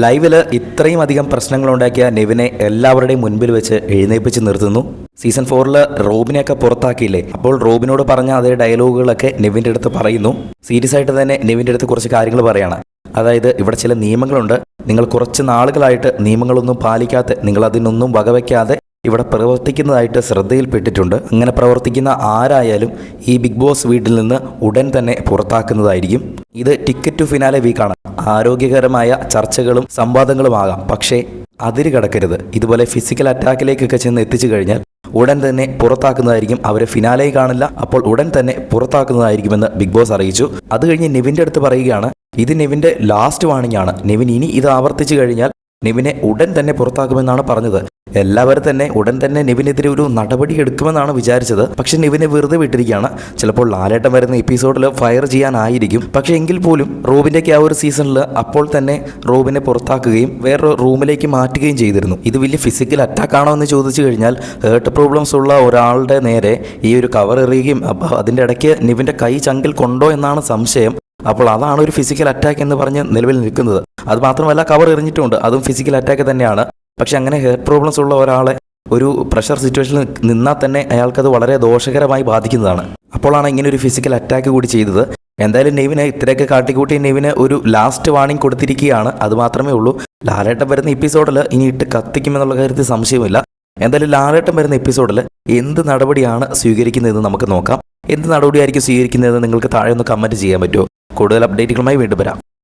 ലൈവില് ഇത്രയും അധികം പ്രശ്നങ്ങൾ ഉണ്ടാക്കിയ നെവിനെ എല്ലാവരുടെയും മുൻപിൽ വെച്ച് എഴുന്നേൽപ്പിച്ച് നിർത്തുന്നു. സീസൺ 4 റോബിനെയൊക്കെ പുറത്താക്കിയില്ലേ, അപ്പോൾ റോബിനോട് പറഞ്ഞ അതേ ഡയലോഗുകളൊക്കെ നെവിൻ്റെ അടുത്ത് പറയുന്നു. സീരിയസ് ആയിട്ട് തന്നെ നെവിൻ്റെ അടുത്ത് കുറച്ച് കാര്യങ്ങൾ പറയാണ്. അതായത് ഇവിടെ ചില നിയമങ്ങളുണ്ട്, നിങ്ങൾ കുറച്ച് നാളുകളായിട്ട് നിയമങ്ങളൊന്നും പാലിക്കാതെ, നിങ്ങൾ അതിനൊന്നും വകവയ്ക്കാതെ ഇവിടെ പ്രവർത്തിക്കുന്നതായിട്ട് ശ്രദ്ധയിൽപ്പെട്ടിട്ടുണ്ട്. അങ്ങനെ പ്രവർത്തിക്കുന്ന ആരായാലും ഈ ബിഗ് ബോസ് വീട്ടിൽ നിന്ന് ഉടൻ തന്നെ പുറത്താക്കുന്നതായിരിക്കും. ഇത് ടിക്കറ്റ് ടു ഫിനാലെ വീക്കാണ്. ആരോഗ്യകരമായ ചർച്ചകളും സംവാദങ്ങളുമാകാം, പക്ഷേ അതിര് കടക്കരുത്. ഇതുപോലെ ഫിസിക്കൽ അറ്റാക്കിലേക്കൊക്കെ ചെന്ന് എത്തിച്ചു കഴിഞ്ഞാൽ ഉടൻ തന്നെ പുറത്താക്കുന്നതായിരിക്കും. അവരെ ഫിനാലെ കാണില്ല, അപ്പോൾ ഉടൻ തന്നെ പുറത്താക്കുന്നതായിരിക്കുമെന്ന് ബിഗ് ബോസ് അറിയിച്ചു. അത് കഴിഞ്ഞ് നെവിൻ്റെ അടുത്ത് പറയുകയാണ്, ഇത് നെവിൻ്റെ ലാസ്റ്റ് വാണിംഗ് ആണ്. നെവിൻ ഇനി ഇത് ആവർത്തിച്ചു കഴിഞ്ഞാൽ നെവിനെ ഉടൻ തന്നെ പുറത്താക്കുമെന്നാണ് പറഞ്ഞത്. എല്ലാവരും തന്നെ ഉടൻ തന്നെ നെവിനെതിരെ ഒരു നടപടി എടുക്കുമെന്നാണ് വിചാരിച്ചത്. പക്ഷെ നെവിനെ വെറുതെ വിട്ടിരിക്കുകയാണ്. ചിലപ്പോൾ ലാലേട്ടൻ വരുന്ന എപ്പിസോഡിൽ ഫയർ ചെയ്യാനായിരിക്കും. പക്ഷേ എങ്കിൽ പോലും റോബിൻ്റെയൊക്കെ ആ ഒരു സീസണിൽ അപ്പോൾ തന്നെ റോബിനെ പുറത്താക്കുകയും വേറൊരു റൂമിലേക്ക് മാറ്റുകയും ചെയ്തിരുന്നു. ഇത് വലിയ ഫിസിക്കൽ അറ്റാക്കാണോ എന്ന് ചോദിച്ചു കഴിഞ്ഞാൽ ഹേർട്ട് പ്രോബ്ലംസ് ഉള്ള ഒരാളുടെ നേരെ ഈ ഒരു കവർ എറിയുകയും അതിൻ്റെ ഇടയ്ക്ക് നെവിൻ്റെ കൈ ചങ്കിൽ കൊണ്ടോ എന്നാണ് സംശയം. അപ്പോൾ അതാണ് ഒരു ഫിസിക്കൽ അറ്റാക്ക് എന്ന് പറഞ്ഞ് നിലവിൽ നിൽക്കുന്നത്. അത് മാത്രമല്ല കവർ എറിഞ്ഞിട്ടുണ്ട്, അതും ഫിസിക്കൽ അറ്റാക്ക് തന്നെയാണ്. പക്ഷെ അങ്ങനെ ഹെയർട്ട് പ്രോബ്ലംസ് ഉള്ള ഒരാളെ ഒരു പ്രഷർ സിറ്റുവേഷനിൽ നിന്നാൽ തന്നെ അയാൾക്കത് വളരെ ദോഷകരമായി ബാധിക്കുന്നതാണ്. അപ്പോഴാണ് ഇങ്ങനെ ഒരു ഫിസിക്കൽ അറ്റാക്ക് കൂടി ചെയ്തത്. എന്തായാലും നെവിനെ ഇത്രയൊക്കെ കാട്ടിക്കൂട്ടി നെവിന് ഒരു ലാസ്റ്റ് വാണിംഗ് കൊടുത്തിരിക്കുകയാണ്. അത് മാത്രമേ ഉള്ളൂ. ലാലേട്ടൻ വരുന്ന എപ്പിസോഡിൽ ഇനി ഇട്ട് കത്തിക്കുമെന്നുള്ള കാര്യത്തിൽ സംശയമില്ല. എന്തായാലും ലാലേട്ടൻ വരുന്ന എപ്പിസോഡിൽ എന്ത് നടപടിയാണ് സ്വീകരിക്കുന്നതെന്ന് നമുക്ക് നോക്കാം. എന്ത് നടപടിയായിരിക്കും സ്വീകരിക്കുന്നതെന്ന് നിങ്ങൾക്ക് താഴെ ഒന്ന് കമൻറ്റ് ചെയ്യാൻ പറ്റുമോ? കൂടുതൽ അപ്ഡേറ്റുകളുമായി വീണ്ടും വരാം.